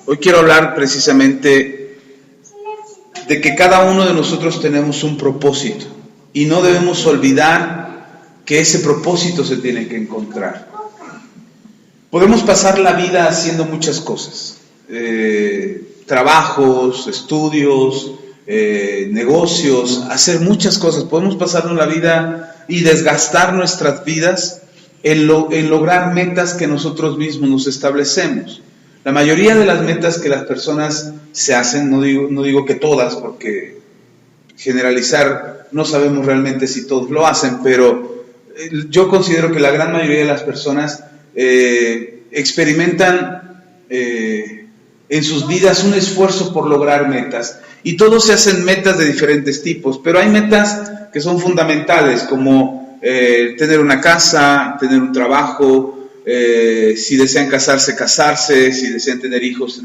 Hoy quiero hablar precisamente de que cada uno de nosotros tenemos un propósito y no debemos olvidar que ese propósito se tiene que encontrar. Podemos pasar la vida haciendo muchas cosas, trabajos, estudios, negocios, hacer muchas cosas. Podemos pasarnos la vida y desgastar nuestras vidas en lograr metas que nosotros mismos nos establecemos. La mayoría de las metas que las personas se hacen, no digo que todas, porque generalizar no sabemos realmente si todos lo hacen, pero yo considero que la gran mayoría de las personas experimentan en sus vidas un esfuerzo por lograr metas, y todos se hacen metas de diferentes tipos, pero hay metas que son fundamentales, como tener una casa, tener un trabajo, si desean casarse, si desean tener hijos,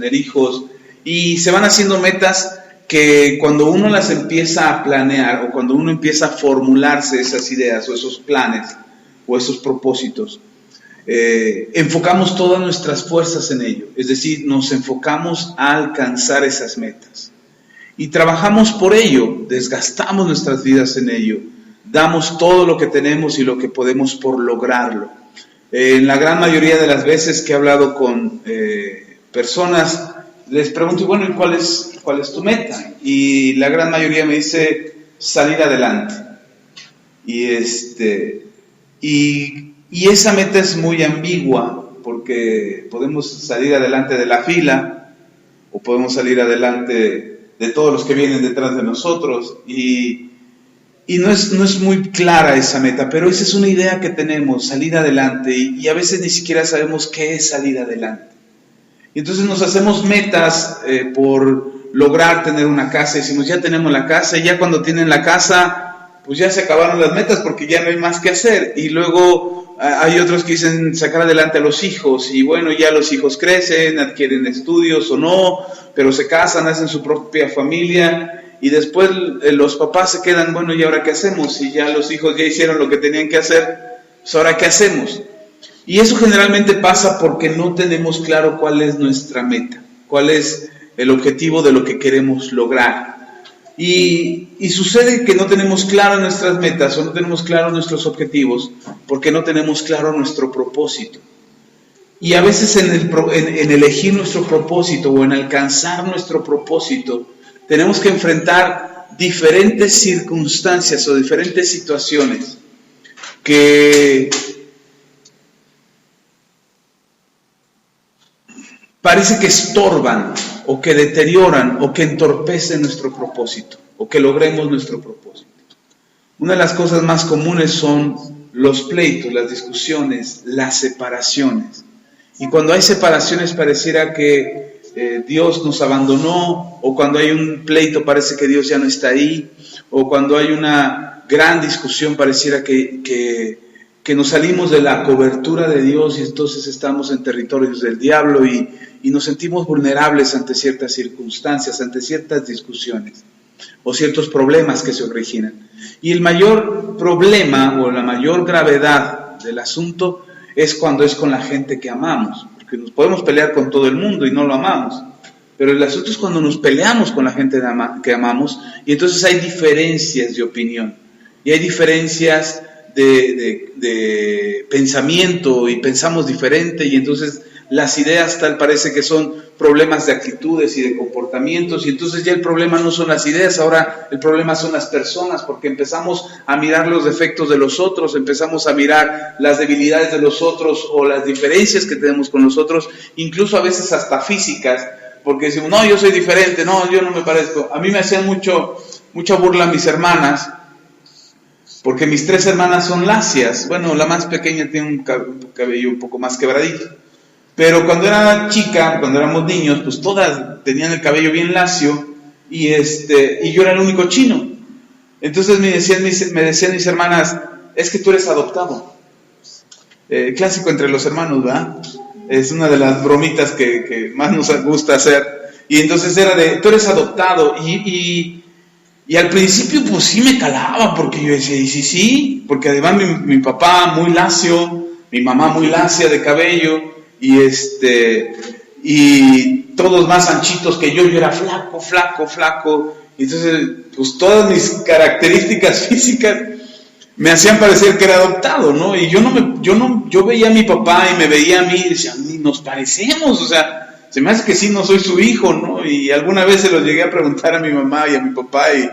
y se van haciendo metas que cuando uno las empieza a planear, o cuando uno empieza a formularse esas ideas, o esos planes, o esos propósitos, enfocamos todas nuestras fuerzas en ello, es decir, nos enfocamos a alcanzar esas metas, y trabajamos por ello, desgastamos nuestras vidas en ello, damos todo lo que tenemos y lo que podemos por lograrlo. En la gran mayoría de las veces que he hablado con personas, les pregunto, bueno, ¿y cuál es tu meta? Y la gran mayoría me dice, salir adelante. Y esa meta es muy ambigua, porque podemos salir adelante de la fila, o podemos salir adelante de todos los que vienen detrás de nosotros, y no es muy clara esa meta, pero esa es una idea que tenemos, salir adelante, y a veces ni siquiera sabemos qué es salir adelante. Y entonces nos hacemos metas por lograr tener una casa, y decimos, ya tenemos la casa, y ya cuando tienen la casa, pues ya se acabaron las metas porque ya no hay más que hacer. Y luego hay otros que dicen sacar adelante a los hijos, y bueno, ya los hijos crecen, adquieren estudios o no, pero se casan, hacen su propia familia, y después los papás se quedan, bueno, ¿y ahora qué hacemos? Si ya los hijos ya hicieron lo que tenían que hacer, pues ¿ahora qué hacemos? Y eso generalmente pasa porque no tenemos claro cuál es nuestra meta, cuál es el objetivo de lo que queremos lograr. Y sucede que no tenemos claro nuestras metas, o no tenemos claro nuestros objetivos, porque no tenemos claro nuestro propósito. Y a veces en elegir nuestro propósito, o en alcanzar nuestro propósito, tenemos que enfrentar diferentes circunstancias o diferentes situaciones que parece que estorban, o que deterioran, o que entorpecen nuestro propósito, o que logremos nuestro propósito. Una de las cosas más comunes son los pleitos, las discusiones, las separaciones. Y cuando hay separaciones pareciera que Dios nos abandonó, o cuando hay un pleito parece que Dios ya no está ahí, o cuando hay una gran discusión pareciera que nos salimos de la cobertura de Dios, y entonces estamos en territorios del diablo, y nos sentimos vulnerables ante ciertas circunstancias, ante ciertas discusiones o ciertos problemas que se originan. Y el mayor problema, o la mayor gravedad del asunto, es cuando es con la gente que amamos, porque nos podemos pelear con todo el mundo y no lo amamos, pero el asunto es cuando nos peleamos con la gente que amamos, y entonces hay diferencias de opinión, y hay diferencias de pensamiento, y pensamos diferente, y entonces las ideas tal parece que son problemas de actitudes y de comportamientos, y entonces ya el problema no son las ideas, ahora el problema son las personas, porque empezamos a mirar los defectos de los otros, empezamos a mirar las debilidades de los otros, o las diferencias que tenemos con los otros, incluso a veces hasta físicas, porque decimos, no, yo soy diferente, no, yo no me parezco. A mí me hacían mucha burla mis hermanas, porque mis 3 hermanas son lacias. Bueno, la más pequeña tiene un cabello un poco más quebradito, pero cuando era chica, cuando éramos niños, pues todas tenían el cabello bien lacio, y yo era el único chino. Entonces me decían mis hermanas, es que tú eres adoptado. Clásico entre los hermanos, ¿verdad? Es una de las bromitas que más nos gusta hacer. Y entonces era de, tú eres adoptado, y al principio pues sí me calaba, porque yo decía, y sí, porque además mi papá muy lacio, mi mamá muy lacia de cabello, y y todos más anchitos que yo era flaco, y entonces pues todas mis características físicas me hacían parecer que era adoptado, ¿no? Y yo veía a mi papá y me veía a mí y decía, ni nos parecemos, o sea, se me hace que sí no soy su hijo, ¿no? Y alguna vez se los llegué a preguntar a mi mamá y a mi papá y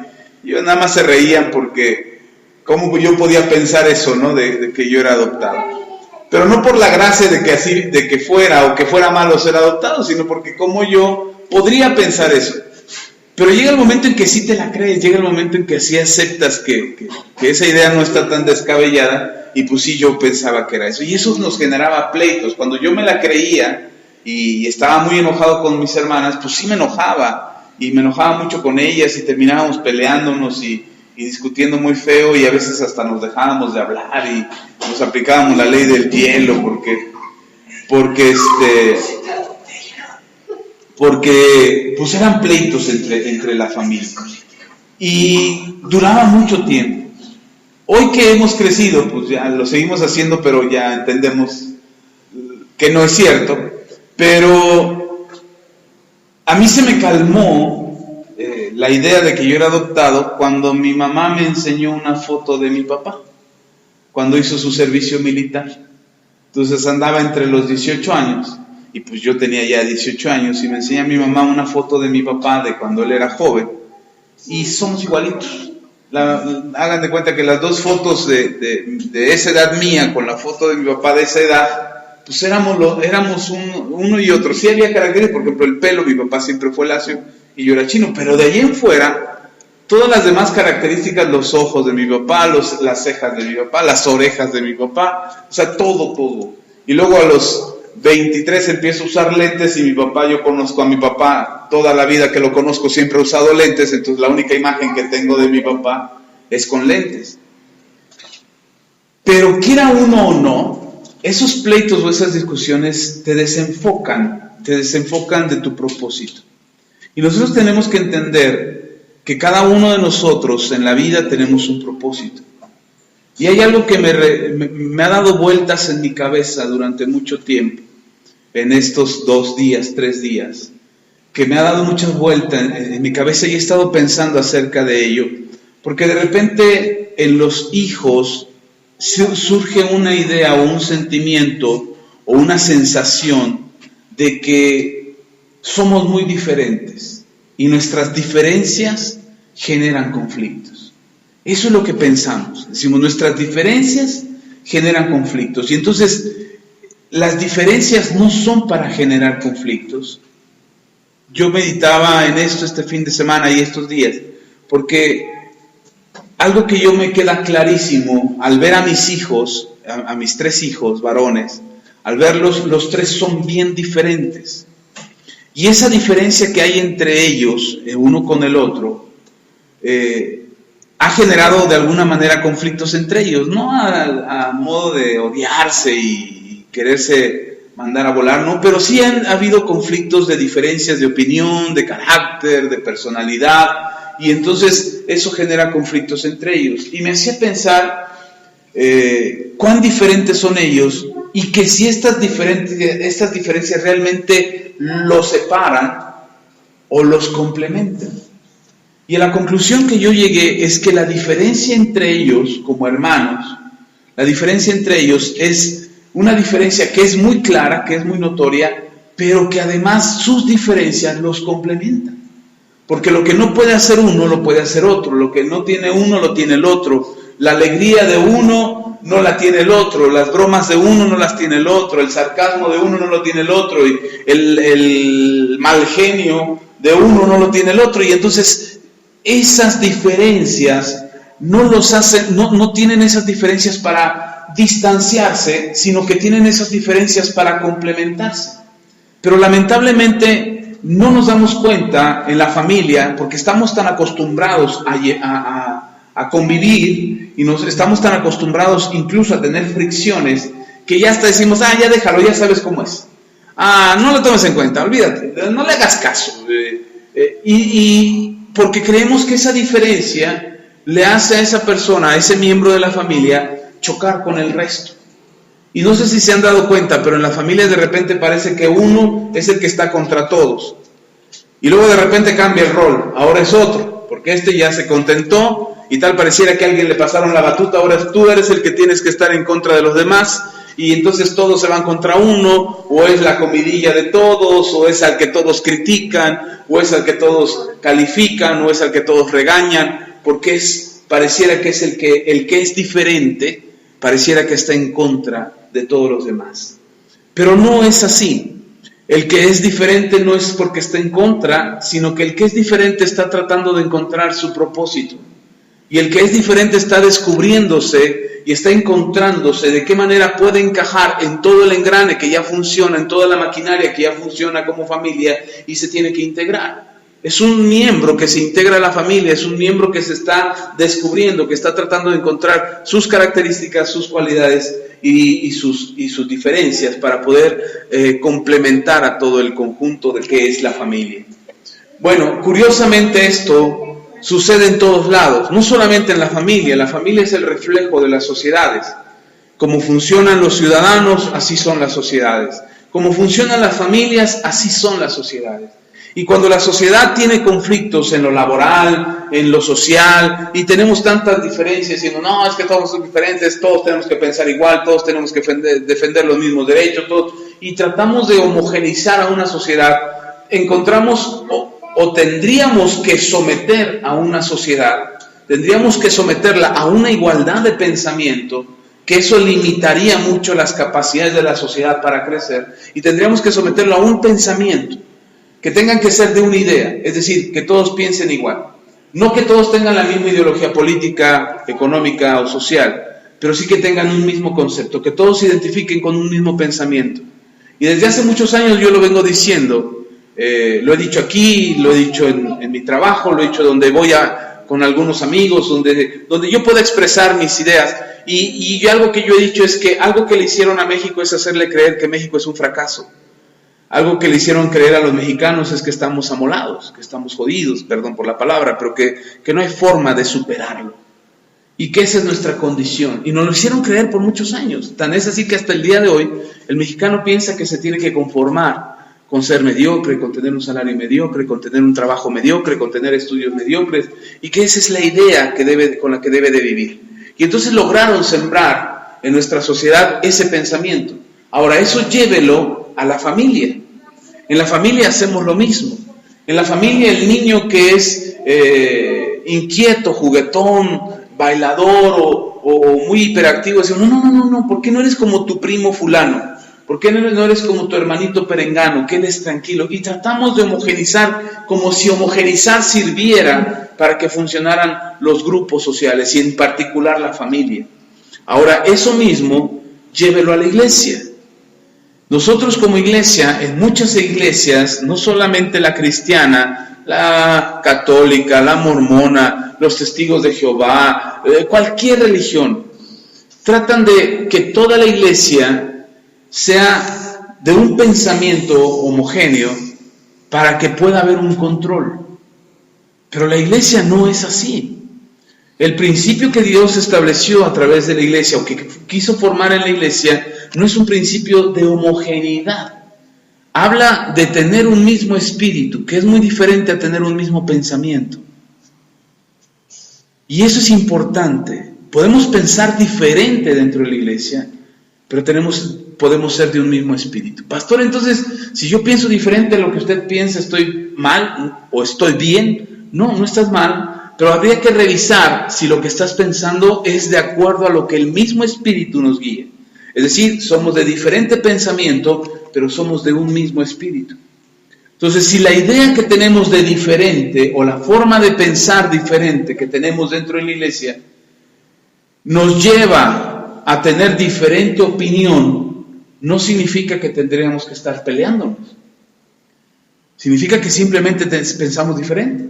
ellos nada más se reían porque cómo yo podía pensar eso, ¿no? De que yo era adoptado. Pero no por la gracia de que fuera malo ser adoptado, sino porque como yo podría pensar eso. Pero llega el momento en que sí te la crees, llega el momento en que sí aceptas que esa idea no está tan descabellada, y pues sí, yo pensaba que era eso. Y eso nos generaba pleitos. Cuando yo me la creía y estaba muy enojado con mis hermanas, pues sí me enojaba, y me enojaba mucho con ellas, y terminábamos peleándonos y discutiendo muy feo, y a veces hasta nos dejábamos de hablar, y nos aplicábamos la ley del hielo, porque pues eran pleitos entre la familia y duraba mucho tiempo. Hoy que hemos crecido, pues ya lo seguimos haciendo, pero ya entendemos que no es cierto. Pero a mí se me calmó la idea de que yo era adoptado cuando mi mamá me enseñó una foto de mi papá cuando hizo su servicio militar. Entonces andaba entre los 18 años y pues yo tenía ya 18 años, y me enseña mi mamá una foto de mi papá de cuando él era joven, y somos igualitos. Hagan de cuenta que las dos fotos de esa edad mía con la foto de mi papá de esa edad, pues éramos uno y otro. Sí había caracteres, por ejemplo el pelo, mi papá siempre fue lacio y yo era chino, pero de ahí en fuera, todas las demás características, los ojos de mi papá, las cejas de mi papá, las orejas de mi papá, o sea, todo. Y luego a los 23 empiezo a usar lentes, y yo conozco a mi papá toda la vida que lo conozco, siempre ha usado lentes, entonces la única imagen que tengo de mi papá es con lentes. Pero quiera uno o no, esos pleitos o esas discusiones te desenfocan de tu propósito. Y nosotros tenemos que entender que cada uno de nosotros en la vida tenemos un propósito. Y hay algo que me ha dado vueltas en mi cabeza durante mucho tiempo, en estos 2 días, 3 días, que me ha dado muchas vueltas en mi cabeza, y he estado pensando acerca de ello, porque de repente en los hijos surge una idea o un sentimiento o una sensación de que somos muy diferentes y nuestras diferencias generan conflictos. Eso es lo que pensamos. Decimos, nuestras diferencias generan conflictos. Y entonces, las diferencias no son para generar conflictos. Yo meditaba en esto este fin de semana y estos días, porque algo que yo me queda clarísimo al ver a mis hijos, a mis 3 hijos varones, al verlos, los 3 son bien diferentes. Y esa diferencia que hay entre ellos, uno con el otro, ha generado de alguna manera conflictos entre ellos, no a modo de odiarse y quererse mandar a volar, no, pero sí ha habido conflictos de diferencias de opinión, de carácter, de personalidad, y entonces eso genera conflictos entre ellos. Y me hacía pensar cuán diferentes son ellos, y que si estas diferencias realmente los separan o los complementan. Y a la conclusión que yo llegué es que la diferencia entre ellos como hermanos, la diferencia entre ellos es una diferencia que es muy clara, que es muy notoria, pero que además sus diferencias los complementan. Porque lo que no puede hacer uno, lo puede hacer otro. Lo que no tiene uno, lo tiene el otro. La alegría de uno no la tiene el otro. Las bromas de uno no las tiene el otro. El sarcasmo de uno no lo tiene el otro. Y el mal genio de uno no lo tiene el otro. Y entonces esas diferencias no tienen esas diferencias para distanciarse, sino que tienen esas diferencias para complementarse. Pero lamentablemente no nos damos cuenta en la familia, porque estamos tan acostumbrados a convivir, y estamos tan acostumbrados incluso a tener fricciones, que ya hasta decimos, ya déjalo, ya sabes cómo es. No lo tomes en cuenta, olvídate, no le hagas caso. Y porque creemos que esa diferencia le hace a esa persona, a ese miembro de la familia, chocar con el resto. Y no sé si se han dado cuenta, pero en las familias de repente parece que uno es el que está contra todos. Y luego de repente cambia el rol, ahora es otro, porque este ya se contentó y tal pareciera que a alguien le pasaron la batuta, ahora tú eres el que tienes que estar en contra de los demás, y entonces todos se van contra uno, o es la comidilla de todos, o es al que todos critican, o es al que todos califican, o es al que todos regañan, porque pareciera que es el que es diferente, pareciera que está en contra de todos los demás. Pero no es así. El que es diferente no es porque está en contra, sino que el que es diferente está tratando de encontrar su propósito. Y el que es diferente está descubriéndose y está encontrándose de qué manera puede encajar en todo el engrane que ya funciona, en toda la maquinaria que ya funciona como familia y se tiene que integrar. Es un miembro que se integra a la familia, es un miembro que se está descubriendo, que está tratando de encontrar sus características, sus cualidades y sus diferencias para poder complementar a todo el conjunto de qué es la familia. Bueno, curiosamente esto sucede en todos lados, no solamente en la familia es el reflejo de las sociedades. Como funcionan los ciudadanos, así son las sociedades. Como funcionan las familias, así son las sociedades. Y cuando la sociedad tiene conflictos en lo laboral, en lo social, y tenemos tantas diferencias, diciendo, no, es que todos son diferentes, todos tenemos que pensar igual, todos tenemos que defender los mismos derechos, todos, y tratamos de homogeneizar a una sociedad, encontramos o tendríamos que someter a una sociedad, tendríamos que someterla a una igualdad de pensamiento, que eso limitaría mucho las capacidades de la sociedad para crecer, y tendríamos que someterlo a un pensamiento, que tengan que ser de una idea, es decir, que todos piensen igual. No que todos tengan la misma ideología política, económica o social, pero sí que tengan un mismo concepto, que todos se identifiquen con un mismo pensamiento. Y desde hace muchos años yo lo vengo diciendo, lo he dicho aquí, lo he dicho en mi trabajo, lo he dicho donde voy con algunos amigos, donde yo pueda expresar mis ideas. Y algo que yo he dicho es que algo que le hicieron a México es hacerle creer que México es un fracaso. Algo que le hicieron creer a los mexicanos es que estamos amolados, que estamos jodidos, perdón por la palabra, pero que no hay forma de superarlo. Y que esa es nuestra condición. Y nos lo hicieron creer por muchos años. Tan es así que hasta el día de hoy el mexicano piensa que se tiene que conformar con ser mediocre, con tener un salario mediocre, con tener un trabajo mediocre, con tener estudios mediocres. Y que esa es la idea con la que debe de vivir. Y entonces lograron sembrar en nuestra sociedad ese pensamiento. Ahora, eso llévelo a la familia. En la familia hacemos lo mismo. En la familia el niño que es inquieto, juguetón, bailador o muy hiperactivo, dice, no, ¿por qué no eres como tu primo fulano? ¿Por qué no eres como tu hermanito perengano? Que él es tranquilo. Y tratamos de homogenizar como si homogenizar sirviera para que funcionaran los grupos sociales y en particular la familia. Ahora, eso mismo llévelo a la iglesia. Nosotros como iglesia, en muchas iglesias, no solamente la cristiana, la católica, la mormona, los testigos de Jehová, cualquier religión, tratan de que toda la iglesia sea de un pensamiento homogéneo para que pueda haber un control. Pero la iglesia no es así. El principio que Dios estableció a través de la iglesia, o que quiso formar en la iglesia, no es un principio de homogeneidad. Habla de tener un mismo espíritu, que es muy diferente a tener un mismo pensamiento. Y eso es importante. Podemos pensar diferente dentro de la iglesia, pero podemos ser de un mismo espíritu. Pastor, entonces, si yo pienso diferente a lo que usted piensa, ¿estoy mal o estoy bien? No estás mal, pero habría que revisar si lo que estás pensando es de acuerdo a lo que el mismo espíritu nos guía. Es decir, somos de diferente pensamiento, pero somos de un mismo espíritu. Entonces, si la idea que tenemos de diferente, o la forma de pensar diferente que tenemos dentro de la iglesia, nos lleva a tener diferente opinión, no significa que tendríamos que estar peleándonos. Significa que simplemente pensamos diferente.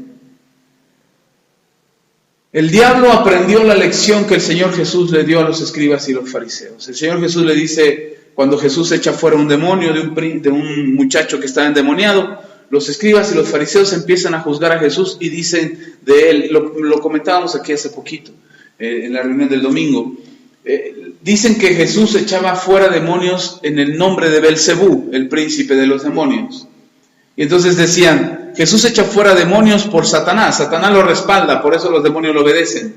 El diablo aprendió la lección que el Señor Jesús le dio a los escribas y los fariseos. El Señor Jesús le dice, cuando Jesús echa fuera un demonio de un muchacho que está endemoniado, los escribas y los fariseos empiezan a juzgar a Jesús y dicen de él, lo comentábamos aquí hace poquito, en la reunión del domingo, Dicen que Jesús echaba fuera demonios en el nombre de Belcebú, el príncipe de los demonios. Y entonces decían, Jesús echa fuera demonios por Satanás, Satanás lo respalda, por eso los demonios lo obedecen.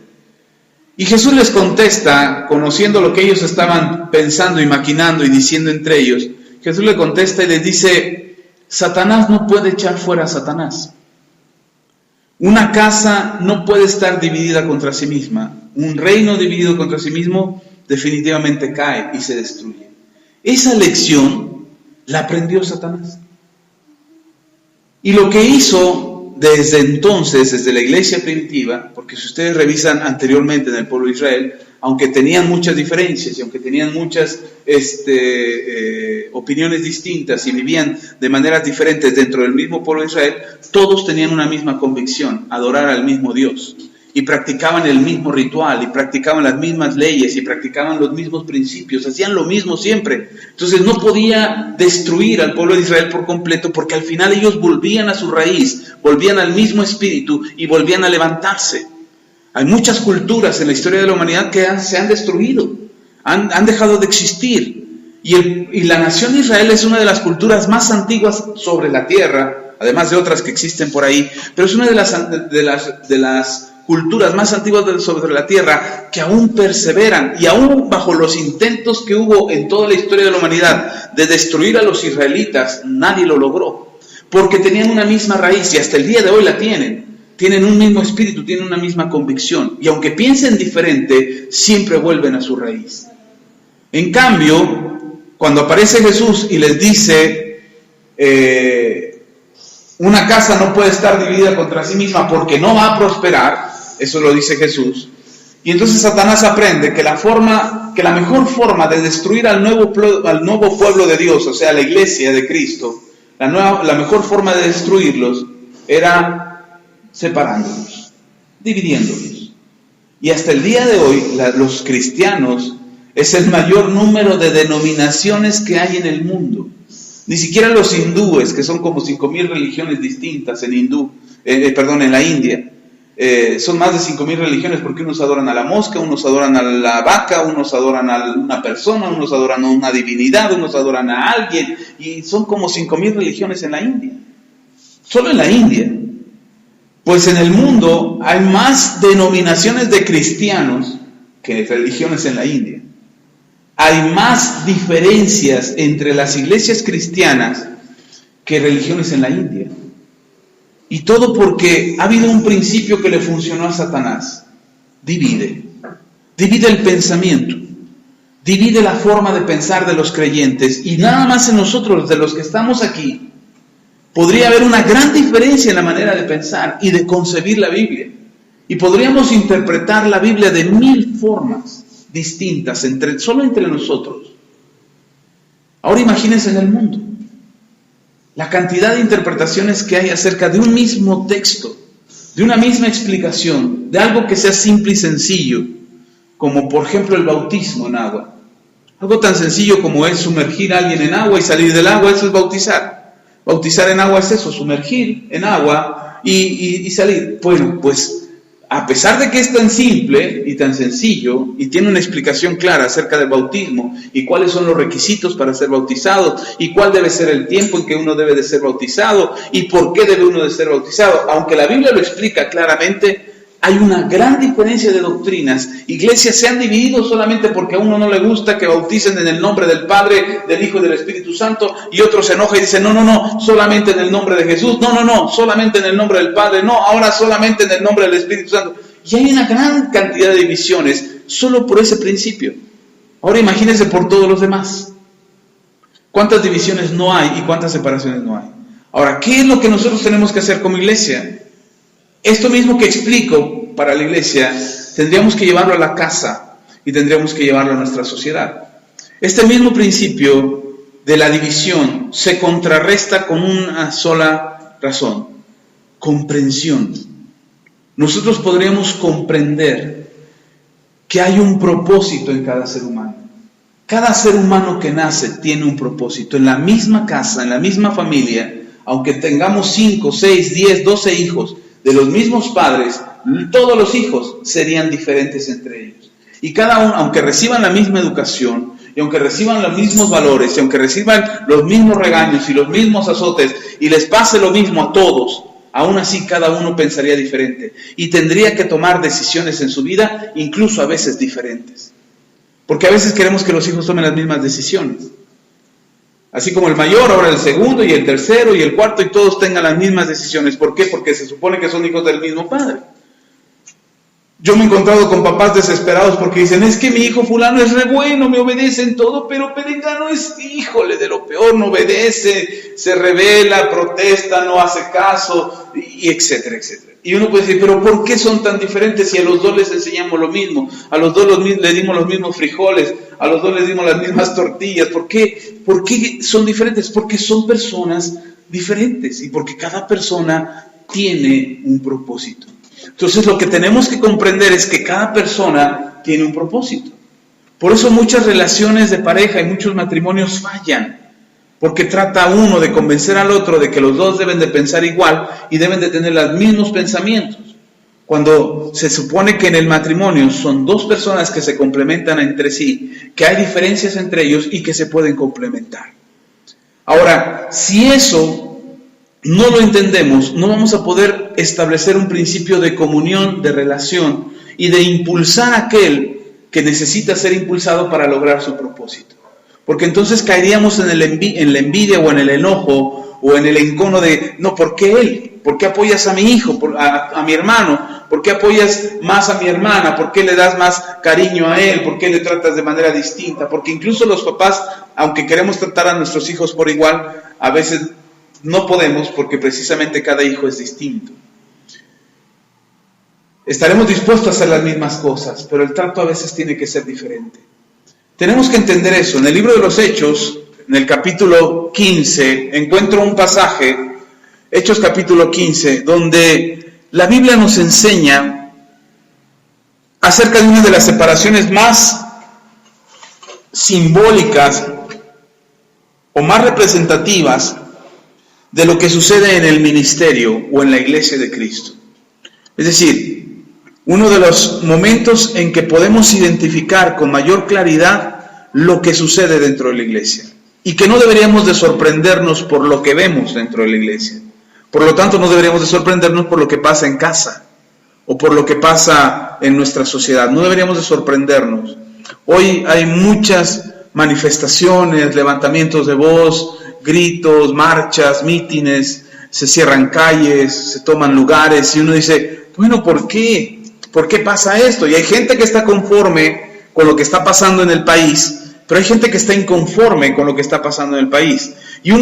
Y Jesús les contesta, conociendo lo que ellos estaban pensando y maquinando y diciendo entre ellos, Jesús le contesta y les dice, Satanás no puede echar fuera a Satanás. Una casa no puede estar dividida contra sí misma. Un reino dividido contra sí mismo definitivamente cae y se destruye. Esa lección la aprendió Satanás. Y lo que hizo desde entonces, desde la iglesia primitiva, porque si ustedes revisan anteriormente en el pueblo de Israel, aunque tenían muchas diferencias y aunque tenían muchas opiniones distintas y vivían de maneras diferentes dentro del mismo pueblo de Israel, todos tenían una misma convicción, adorar al mismo Dios. Y practicaban el mismo ritual, y practicaban las mismas leyes, y practicaban los mismos principios, hacían lo mismo siempre. Entonces no podía destruir al pueblo de Israel por completo, porque al final ellos volvían a su raíz, volvían al mismo espíritu y volvían a levantarse. Hay muchas culturas en la historia de la humanidad que se han destruido, han dejado de existir. Y la nación de Israel es una de las culturas más antiguas sobre la tierra, además de otras que existen por ahí, pero es una de las culturas más antiguas sobre la tierra que aún perseveran, y aún bajo los intentos que hubo en toda la historia de la humanidad de destruir a los israelitas, nadie lo logró, porque tenían una misma raíz y hasta el día de hoy la tienen un mismo espíritu, tienen una misma convicción, y aunque piensen diferente, siempre vuelven a su raíz. En cambio, cuando aparece Jesús y les dice, una casa no puede estar dividida contra sí misma porque no va a prosperar, eso lo dice Jesús. Y entonces Satanás aprende que la mejor forma de destruir al nuevo pueblo de Dios, o sea, la iglesia de Cristo, la mejor forma de destruirlos era separándolos, dividiéndolos. Y hasta el día de hoy, los cristianos es el mayor número de denominaciones que hay en el mundo. Ni siquiera los hindúes, que son como 5,000 religiones distintas en la India. Son más de 5,000 religiones, porque unos adoran a la mosca, unos adoran a la vaca, unos adoran a una persona, unos adoran a una divinidad, unos adoran a alguien, y son como 5,000 religiones en la India. Solo en la India. Pues en el mundo hay más denominaciones de cristianos que religiones en la India. Hay más diferencias entre las iglesias cristianas que religiones en la India. Y todo porque ha habido un principio que le funcionó a Satanás. Divide el pensamiento, divide la forma de pensar de los creyentes, y nada más en nosotros, de los que estamos aquí, podría haber una gran diferencia en la manera de pensar y de concebir la Biblia. Y podríamos interpretar la Biblia de 1000 formas distintas solo entre nosotros. Ahora imagínense en el mundo la cantidad de interpretaciones que hay acerca de un mismo texto, de una misma explicación, de algo que sea simple y sencillo, como por ejemplo el bautismo en agua. Algo tan sencillo como es sumergir a alguien en agua y salir del agua, eso es bautizar. Bautizar en agua es eso, sumergir en agua y salir. Bueno, pues a pesar de que es tan simple y tan sencillo y tiene una explicación clara acerca del bautismo y cuáles son los requisitos para ser bautizado y cuál debe ser el tiempo en que uno debe de ser bautizado y por qué debe uno de ser bautizado, aunque la Biblia lo explica claramente, hay una gran diferencia de doctrinas. Iglesias se han dividido solamente porque a uno no le gusta que bauticen en el nombre del Padre, del Hijo y del Espíritu Santo, y otro se enoja y dice, no, solamente en el nombre de Jesús, no, solamente en el nombre del Padre, no, ahora solamente en el nombre del Espíritu Santo. Y hay una gran cantidad de divisiones solo por ese principio. Ahora imagínense por todos los demás. ¿Cuántas divisiones no hay y cuántas separaciones no hay? Ahora, ¿qué es lo que nosotros tenemos que hacer como iglesia? Esto mismo que explico para la iglesia, tendríamos que llevarlo a la casa y tendríamos que llevarlo a nuestra sociedad. Este mismo principio de la división se contrarresta con una sola razón: comprensión. Nosotros podríamos comprender que hay un propósito en cada ser humano. Cada ser humano que nace tiene un propósito. En la misma casa, en la misma familia, aunque tengamos 5, 6, 10, 12 hijos de los mismos padres, todos los hijos serían diferentes entre ellos. Y cada uno, aunque reciban la misma educación, y aunque reciban los mismos valores, y aunque reciban los mismos regaños y los mismos azotes, y les pase lo mismo a todos, aún así cada uno pensaría diferente. Y tendría que tomar decisiones en su vida, incluso a veces diferentes. Porque a veces queremos que los hijos tomen las mismas decisiones. Así como el mayor, ahora el segundo, y el tercero, y el cuarto, y todos tengan las mismas decisiones. ¿Por qué? Porque se supone que son hijos del mismo padre. Yo me he encontrado con papás desesperados porque dicen, es que mi hijo fulano es re bueno, me obedece en todo, pero Perengano es, híjole, de lo peor, no obedece, se rebela, protesta, no hace caso, y etcétera, etcétera. Y uno puede decir, pero ¿por qué son tan diferentes si a los dos les enseñamos lo mismo? A los dos les dimos los mismos frijoles, a los dos les dimos las mismas tortillas. ¿Por qué son diferentes? Porque son personas diferentes y porque cada persona tiene un propósito. Entonces lo que tenemos que comprender es que cada persona tiene un propósito. Por eso muchas relaciones de pareja y muchos matrimonios fallan, porque trata uno de convencer al otro de que los dos deben de pensar igual y deben de tener los mismos pensamientos, cuando se supone que en el matrimonio son dos personas que se complementan entre sí, que hay diferencias entre ellos y que se pueden complementar. Ahora, si eso no lo entendemos, no vamos a poder establecer un principio de comunión, de relación y de impulsar a aquel que necesita ser impulsado para lograr su propósito. Porque entonces caeríamos en la envidia o en el enojo o en el encono de, no, ¿por qué él? ¿Por qué apoyas a mi hijo, a mi hermano? ¿Por qué apoyas más a mi hermana? ¿Por qué le das más cariño a él? ¿Por qué le tratas de manera distinta? Porque incluso los papás, aunque queremos tratar a nuestros hijos por igual, a veces no podemos porque precisamente cada hijo es distinto. Estaremos dispuestos a hacer las mismas cosas, pero el trato a veces tiene que ser diferente. Tenemos que entender eso. En el libro de los Hechos, en el capítulo 15, encuentro un pasaje, Hechos capítulo 15, donde la Biblia nos enseña acerca de una de las separaciones más simbólicas o más representativas de lo que sucede en el ministerio o en la iglesia de Cristo. Es decir, uno de los momentos en que podemos identificar con mayor claridad lo que sucede dentro de la iglesia y que no deberíamos de sorprendernos por lo que vemos dentro de la iglesia. Por lo tanto, no deberíamos de sorprendernos por lo que pasa en casa o por lo que pasa en nuestra sociedad. No deberíamos de sorprendernos. Hoy hay muchas manifestaciones, levantamientos de voz, gritos, marchas, mítines, se cierran calles, se toman lugares y uno dice, bueno, ¿por qué? ¿Por qué pasa esto? Y hay gente que está conforme con lo que está pasando en el país, pero hay gente que está inconforme con lo que está pasando en el país. Y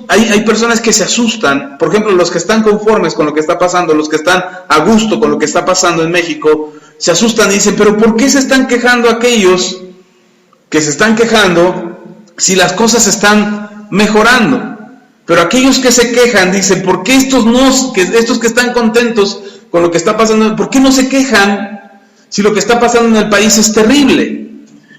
hay personas que se asustan, por ejemplo, los que están conformes con lo que está pasando, los que están a gusto con lo que está pasando en México, se asustan y dicen, pero ¿por qué se están quejando aquellos que se están quejando si las cosas están mejorando? Pero aquellos que se quejan dicen, ¿por qué estos que están contentos con lo que está pasando, por qué no se quejan si lo que está pasando en el país es terrible?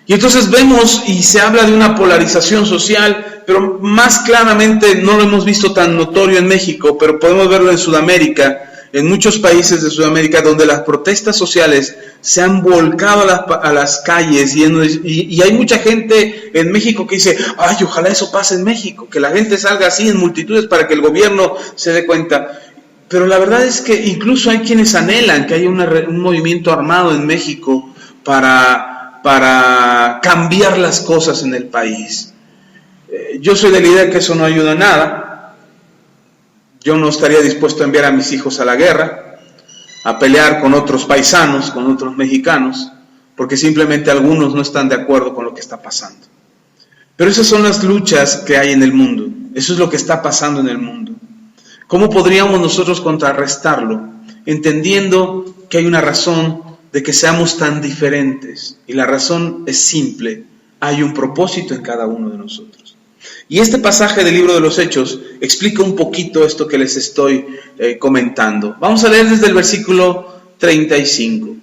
Y entonces vemos y se habla de una polarización social, pero más claramente no lo hemos visto tan notorio en México, pero podemos verlo en Sudamérica, en muchos países de Sudamérica, donde las protestas sociales se han volcado a las calles y hay mucha gente en México que dice, ay, ojalá eso pase en México, que la gente salga así en multitudes para que el gobierno se dé cuenta. Pero la verdad es que incluso hay quienes anhelan que haya un movimiento armado en México para cambiar las cosas en el país. Yo soy de la idea que eso no ayuda a nada. Yo no estaría dispuesto a enviar a mis hijos a la guerra, a pelear con otros paisanos, con otros mexicanos, porque simplemente algunos no están de acuerdo con lo que está pasando. Pero esas son las luchas que hay en el mundo. Eso es lo que está pasando en el mundo. ¿Cómo podríamos nosotros contrarrestarlo? Entendiendo que hay una razón de que seamos tan diferentes. Y la razón es simple. Hay un propósito en cada uno de nosotros. Y este pasaje del libro de los Hechos explica un poquito esto que les estoy comentando. Vamos a leer desde el versículo 35.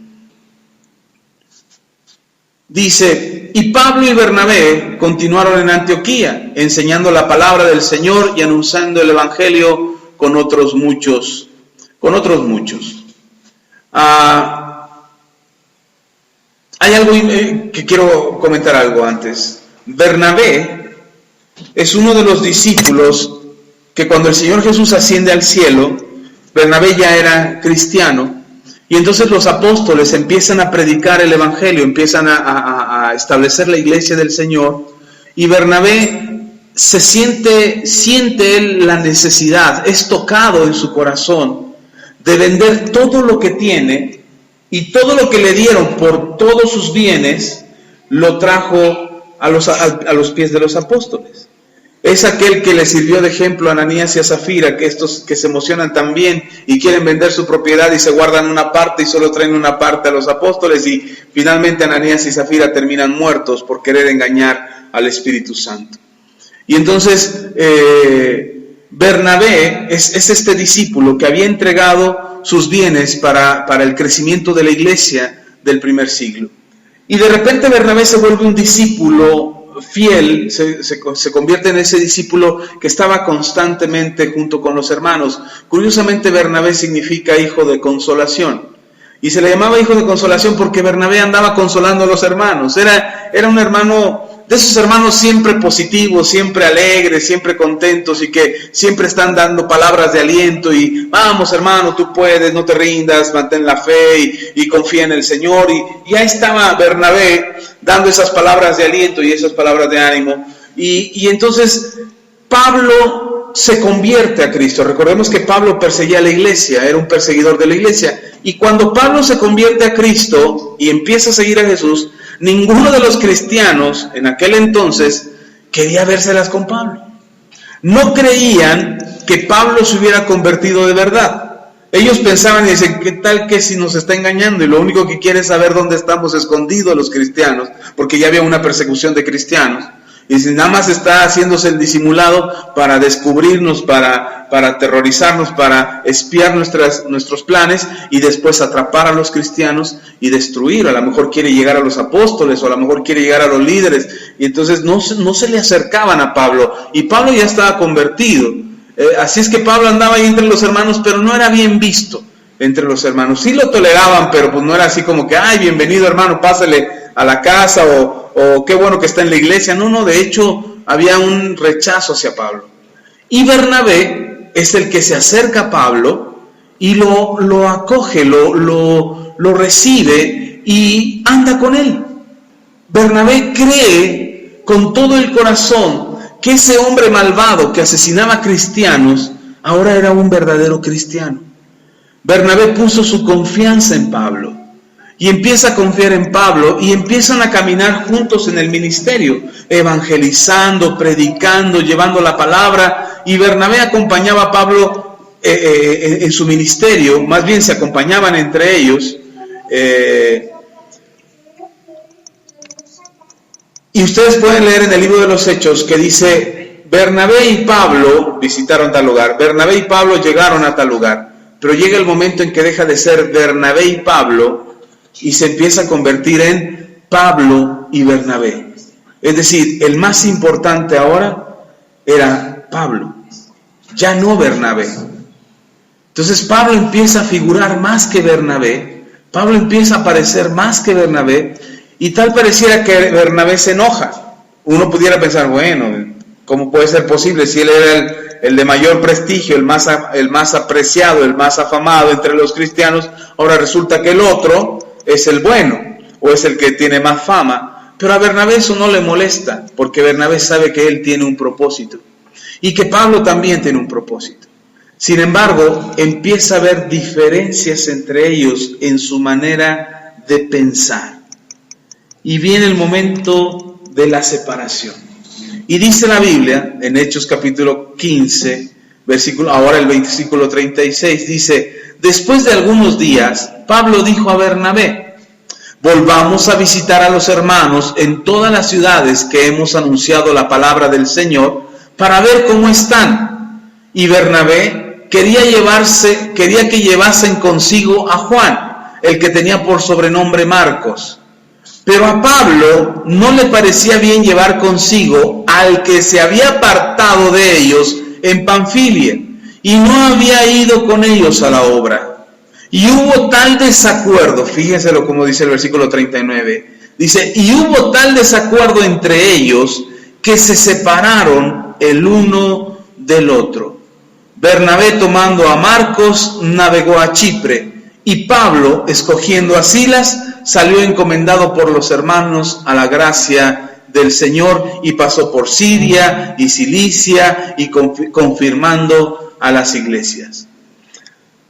Dice, y Pablo y Bernabé continuaron en Antioquía, enseñando la palabra del Señor y anunciando el Evangelio con otros muchos. Hay algo que quiero comentar algo antes. Bernabé es uno de los discípulos que cuando el Señor Jesús asciende al cielo, Bernabé ya era cristiano, y entonces los apóstoles empiezan a predicar el Evangelio, empiezan a establecer la iglesia del Señor, y Bernabé siente él la necesidad, es tocado en su corazón de vender todo lo que tiene, y todo lo que le dieron por todos sus bienes, lo trajo a los pies de los apóstoles. Es aquel que le sirvió de ejemplo a Ananías y a Zafira, que estos que se emocionan también y quieren vender su propiedad y se guardan una parte y solo traen una parte a los apóstoles, y finalmente Ananías y Zafira terminan muertos por querer engañar al Espíritu Santo. Y entonces Bernabé es este discípulo que había entregado sus bienes para el crecimiento de la iglesia del primer siglo. Y de repente Bernabé se vuelve un discípulo fiel, se convierte en ese discípulo que estaba constantemente junto con los hermanos. Curiosamente, Bernabé significa hijo de consolación. Y se le llamaba hijo de consolación porque Bernabé andaba consolando a los hermanos. Era un hermano, de esos hermanos siempre positivos, siempre alegres, siempre contentos, y que siempre están dando palabras de aliento y vamos hermano, tú puedes, no te rindas, mantén la fe y confía en el Señor. Y ahí estaba Bernabé dando esas palabras de aliento y esas palabras de ánimo. Y entonces Pablo se convierte a Cristo. Recordemos que Pablo perseguía a la iglesia, era un perseguidor de la iglesia. Y cuando Pablo se convierte a Cristo y empieza a seguir a Jesús, ninguno de los cristianos en aquel entonces quería vérselas con Pablo. No creían que Pablo se hubiera convertido de verdad. Ellos pensaban y decían, ¿qué tal que si nos está engañando? Y lo único que quiere es saber dónde estamos escondidos los cristianos, porque ya había una persecución de cristianos. Y si nada más está haciéndose el disimulado para descubrirnos, para aterrorizarnos, para espiar nuestros planes y después atrapar a los cristianos y destruir. A lo mejor quiere llegar a los apóstoles o a lo mejor quiere llegar a los líderes. Y entonces no se le acercaban a Pablo. Y Pablo ya estaba convertido. Así es que Pablo andaba ahí entre los hermanos, pero no era bien visto entre los hermanos. Sí lo toleraban, pero pues no era así como que, ay, bienvenido hermano, pásale a la casa o qué bueno que está en la iglesia. No, de hecho había un rechazo hacia Pablo. Y Bernabé es el que se acerca a Pablo y lo acoge, lo recibe y anda con él. Bernabé cree con todo el corazón que ese hombre malvado que asesinaba cristianos ahora era un verdadero cristiano. Bernabé puso su confianza en Pablo. Y empieza a confiar en Pablo y empiezan a caminar juntos en el ministerio, evangelizando, predicando, llevando la palabra. Y Bernabé acompañaba a Pablo en su ministerio, más bien se acompañaban entre ellos. Y ustedes pueden leer en el libro de los Hechos que dice, Bernabé y Pablo visitaron tal lugar, Bernabé y Pablo llegaron a tal lugar. Pero llega el momento en que deja de ser Bernabé y Pablo y se empieza a convertir en Pablo y Bernabé. Es decir, el más importante ahora era Pablo, ya no Bernabé. Entonces Pablo empieza a figurar más que Bernabé, Pablo empieza a aparecer más que Bernabé, y tal pareciera que Bernabé se enoja. Uno pudiera pensar, bueno, ¿cómo puede ser posible si él era el de mayor prestigio, el más apreciado, el más afamado entre los cristianos? Ahora resulta que el otro es el bueno, o es el que tiene más fama. Pero a Bernabé eso no le molesta, porque Bernabé sabe que él tiene un propósito, y que Pablo también tiene un propósito. Sin embargo, empieza a haber diferencias entre ellos en su manera de pensar. Y viene el momento de la separación. Y dice la Biblia, en Hechos capítulo 15, ahora el versículo 36, dice, después de algunos días, Pablo dijo a Bernabé, volvamos a visitar a los hermanos en todas las ciudades que hemos anunciado la palabra del Señor, para ver cómo están. Y Bernabé quería que llevasen consigo a Juan, el que tenía por sobrenombre Marcos. Pero a Pablo no le parecía bien llevar consigo al que se había apartado de ellos en Panfilia y no había ido con ellos a la obra. Y hubo tal desacuerdo, fíjenselo como dice el versículo 39, Dice, y hubo tal desacuerdo entre ellos que se separaron el uno del otro. Bernabé, tomando a Marcos, navegó a Chipre, y Pablo, escogiendo a Silas, salió encomendado por los hermanos a la gracia del Señor, y pasó por Siria y Cilicia, y confirmando a las iglesias.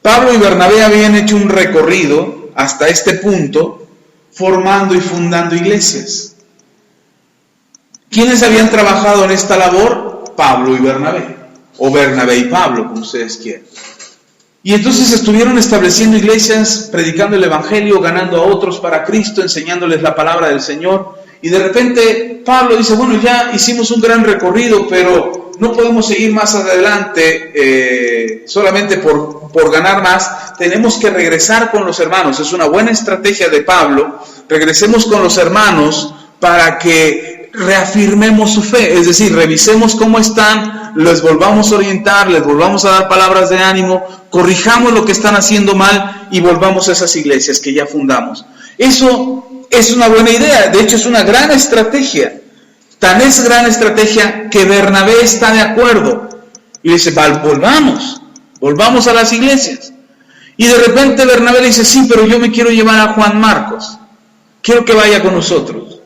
Pablo y Bernabé habían hecho un recorrido hasta este punto, formando y fundando iglesias. ¿Quiénes habían trabajado en esta labor? Pablo y Bernabé, o Bernabé y Pablo, como ustedes quieran. Y entonces estuvieron estableciendo iglesias, predicando el evangelio, ganando a otros para Cristo, enseñándoles la palabra del Señor. Y de repente Pablo dice, bueno, ya hicimos un gran recorrido, pero no podemos seguir más adelante solamente por ganar más. Tenemos que regresar con los hermanos. Es una buena estrategia de Pablo. Regresemos con los hermanos para que reafirmemos su fe. Es decir, revisemos cómo están, les volvamos a orientar, les volvamos a dar palabras de ánimo, corrijamos lo que están haciendo mal y volvamos a esas iglesias que ya fundamos. Eso es una buena idea. De hecho, es una gran estrategia. Tan es gran estrategia que Bernabé está de acuerdo. Y dice, volvamos a las iglesias. Y de repente Bernabé le dice, sí, pero yo me quiero llevar a Juan Marcos. Quiero que vaya con nosotros.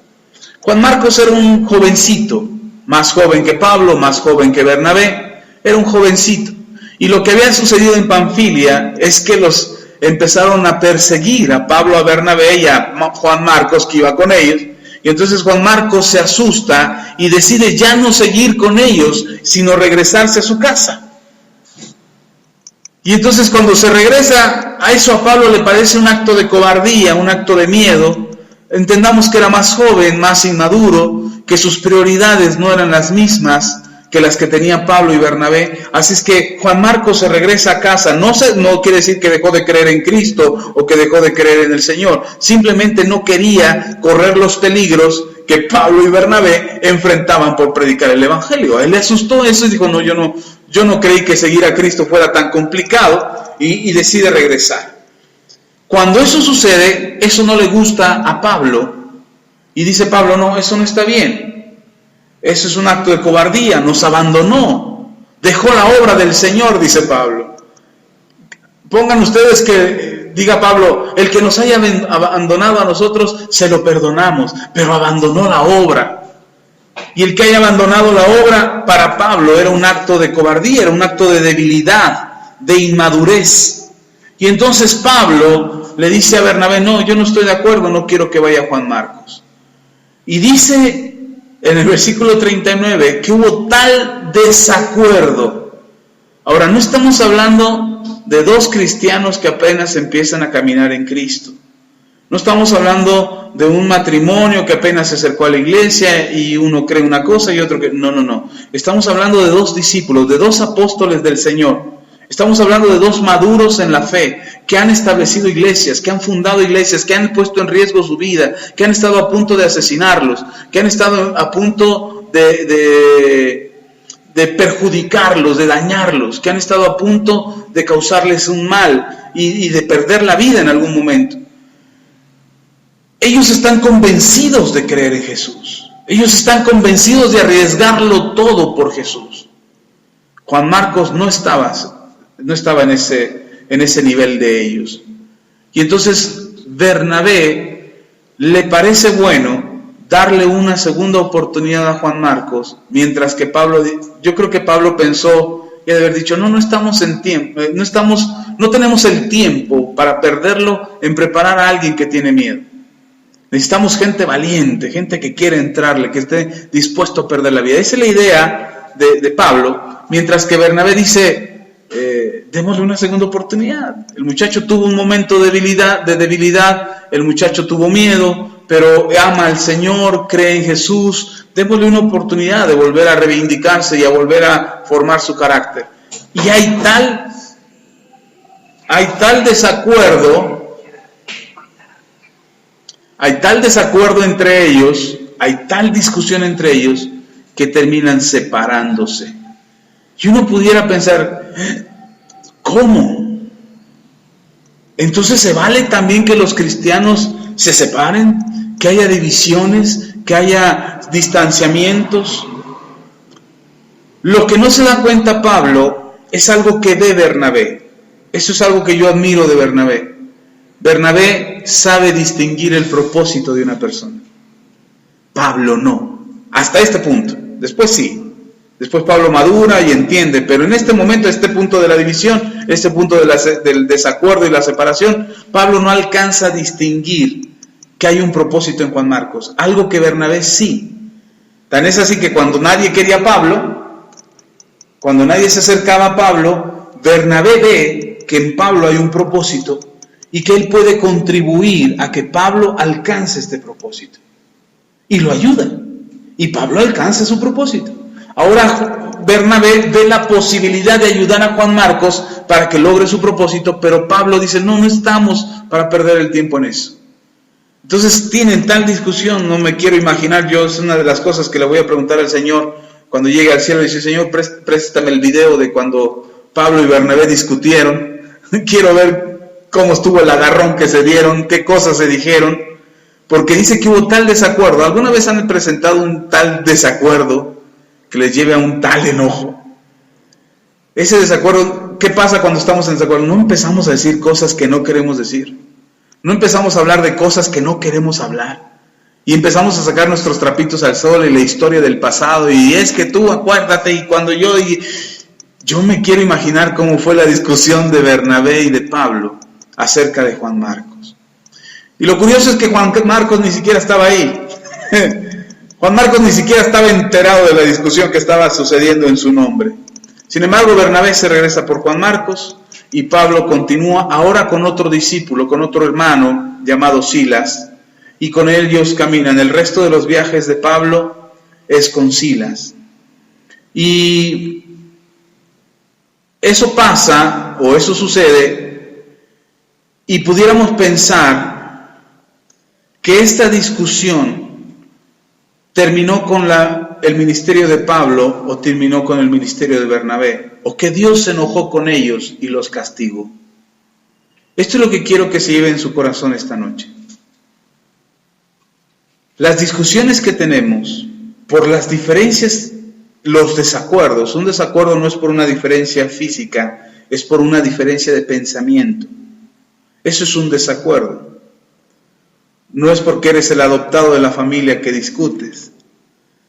Juan Marcos era un jovencito, más joven que Pablo, más joven que Bernabé. Era un jovencito. Y lo que había sucedido en Panfilia es que los empezaron a perseguir a Pablo, a Bernabé y a Juan Marcos, que iba con ellos. Y entonces Juan Marcos se asusta y decide ya no seguir con ellos, sino regresarse a su casa. Y entonces cuando se regresa, a eso a Pablo le parece un acto de cobardía, un acto de miedo. Entendamos que era más joven, más inmaduro, que sus prioridades no eran las mismas que las que tenía Pablo y Bernabé. Así es que Juan Marcos se regresa a casa. No quiere decir que dejó de creer en Cristo o que dejó de creer en el Señor. Simplemente no quería correr los peligros que Pablo y Bernabé enfrentaban por predicar el Evangelio. A él le asustó eso y dijo, no, yo no creí que seguir a Cristo fuera tan complicado, y decide regresar. Cuando eso sucede, eso no le gusta a Pablo, y dice Pablo, no, eso no está bien. Eso es un acto de cobardía, nos abandonó, dejó la obra del Señor, dice Pablo. Pongan ustedes que, diga Pablo, el que nos haya abandonado a nosotros, se lo perdonamos, pero abandonó la obra. Y el que haya abandonado la obra, para Pablo, era un acto de cobardía, era un acto de debilidad, de inmadurez. Y entonces Pablo le dice a Bernabé, no, yo no estoy de acuerdo, no quiero que vaya Juan Marcos. Y dice en el versículo 39 que hubo tal desacuerdo. Ahora, no estamos hablando de dos cristianos que apenas empiezan a caminar en Cristo. No estamos hablando de un matrimonio que apenas se acercó a la iglesia y uno cree una cosa y otro que... No. Estamos hablando de dos discípulos, de dos apóstoles del Señor. Estamos hablando de dos maduros en la fe, que han establecido iglesias, que han fundado iglesias, que han puesto en riesgo su vida, que han estado a punto de asesinarlos, que han estado a punto de perjudicarlos, de dañarlos, que han estado a punto de causarles un mal y de perder la vida en algún momento. Ellos están convencidos de creer en Jesús. Ellos están convencidos de arriesgarlo todo por Jesús. Juan Marcos no estaba en ese nivel de ellos. Y entonces Bernabé le parece bueno darle una segunda oportunidad a Juan Marcos, mientras que Pablo, yo creo que Pablo pensó y de haber dicho, no estamos en tiempo, no tenemos el tiempo para perderlo en preparar a alguien que tiene miedo. Necesitamos gente valiente, gente que quiere entrarle, que esté dispuesto a perder la vida. Esa es la idea de Pablo, mientras que Bernabé dice, démosle una segunda oportunidad. El muchacho tuvo un momento de debilidad, el muchacho tuvo miedo, pero ama al Señor, cree en Jesús, démosle una oportunidad de volver a reivindicarse y a volver a formar su carácter. Y hay tal desacuerdo entre ellos, hay tal discusión entre ellos, que terminan separándose. Y uno pudiera pensar, ¿cómo? Entonces, ¿se vale también que los cristianos se separen? que haya divisiones, que haya distanciamientos. Lo que no se da cuenta Pablo es algo que ve Bernabé. Eso es algo que yo admiro de Bernabé. Bernabé sabe distinguir el propósito de una persona. Pablo no. Hasta este punto. Después sí. Después Pablo madura y entiende. Pero en este momento, este punto de la división, este punto del desacuerdo y la separación, Pablo no alcanza a distinguir que hay un propósito en Juan Marcos. Algo que Bernabé sí. Tan es así que cuando nadie quería a Pablo, cuando nadie se acercaba a Pablo, Bernabé ve que en Pablo hay un propósito y que él puede contribuir a que Pablo alcance este propósito. Y lo ayuda. Y Pablo alcanza su propósito. Ahora Bernabé ve la posibilidad de ayudar a Juan Marcos para que logre su propósito, pero Pablo dice, no estamos para perder el tiempo en eso. Entonces tienen tal discusión, no me quiero imaginar, yo es una de las cosas que le voy a preguntar al Señor cuando llegue al cielo. Dice, Señor, préstame el video de cuando Pablo y Bernabé discutieron. Quiero ver cómo estuvo el agarrón que se dieron, qué cosas se dijeron, porque dice que hubo tal desacuerdo. ¿Alguna vez han presentado un tal desacuerdo que les lleve a un tal enojo? Ese desacuerdo, ¿qué pasa cuando estamos en desacuerdo? No empezamos a decir cosas que no queremos decir. No empezamos a hablar de cosas que no queremos hablar. Y empezamos a sacar nuestros trapitos al sol y la historia del pasado. Y es que tú acuérdate y cuando yo me quiero imaginar cómo fue la discusión de Bernabé y de Pablo acerca de Juan Marcos. Y lo curioso es que Juan Marcos ni siquiera estaba ahí. Juan Marcos ni siquiera estaba enterado de la discusión que estaba sucediendo en su nombre. Sin embargo, Bernabé se regresa por Juan Marcos y Pablo continúa ahora con otro discípulo, con otro hermano llamado Silas, y con ellos caminan. El resto de los viajes de Pablo es con Silas. Y eso pasa, o eso sucede, y pudiéramos pensar que esta discusión terminó con el ministerio de Pablo o terminó con el ministerio de Bernabé, o que Dios se enojó con ellos y los castigó. Esto es lo que quiero que se lleve en su corazón esta noche. Las discusiones que tenemos por las diferencias, los desacuerdos, un desacuerdo no es por una diferencia física, es por una diferencia de pensamiento. Eso es un desacuerdo. No es porque eres el adoptado de la familia que discutes,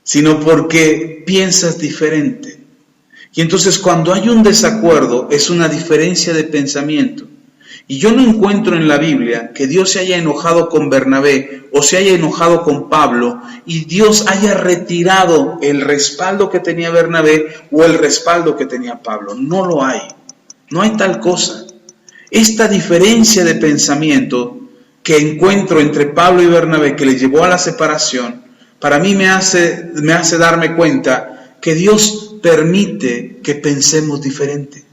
sino porque piensas diferente. Y entonces cuando hay un desacuerdo es una diferencia de pensamiento. Y yo no encuentro en la Biblia que Dios se haya enojado con Bernabé o se haya enojado con Pablo y Dios haya retirado el respaldo que tenía Bernabé o el respaldo que tenía Pablo. No lo hay. No hay tal cosa. Esta diferencia de pensamiento que encuentro entre Pablo y Bernabé que les llevó a la separación, para mí me hace darme cuenta que Dios permite que pensemos diferente.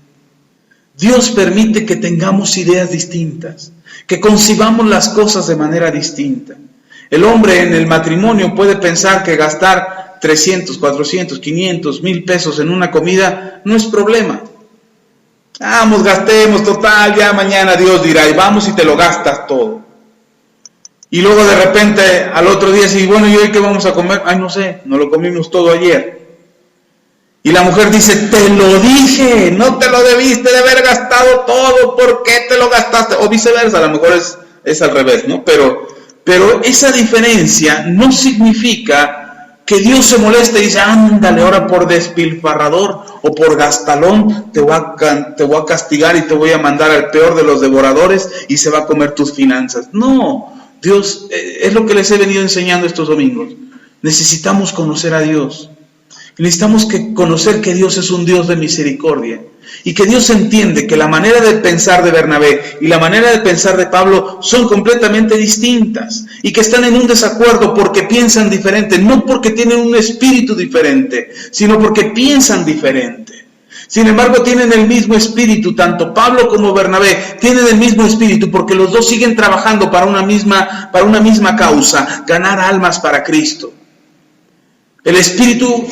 Dios permite que tengamos ideas distintas, que concibamos las cosas de manera distinta. El hombre en el matrimonio puede pensar que gastar 300, 400, 500, 1000 pesos en una comida no es problema. Vamos, gastemos, total, ya mañana Dios dirá, y vamos y te lo gastas todo. Y luego de repente al otro día, sí, bueno, ¿y hoy qué vamos a comer? Ay, no sé, no lo comimos todo ayer. Y la mujer dice, te lo dije, no te lo debiste de haber gastado todo, ¿por qué te lo gastaste? O viceversa, a lo mejor es al revés, ¿no? Pero esa diferencia no significa que Dios se moleste y dice, ándale, ahora por despilfarrador o por gastalón te voy a castigar y te voy a mandar al peor de los devoradores y se va a comer tus finanzas. No, Dios, es lo que les he venido enseñando estos domingos. Necesitamos conocer a Dios. Necesitamos conocer que Dios es un Dios de misericordia y que Dios entiende que la manera de pensar de Bernabé y la manera de pensar de Pablo son completamente distintas y que están en un desacuerdo porque piensan diferente, no porque tienen un espíritu diferente, sino porque piensan diferente. Sin embargo, tienen el mismo espíritu, tanto Pablo como Bernabé tienen el mismo espíritu porque los dos siguen trabajando para una misma causa, ganar almas para Cristo. El espíritu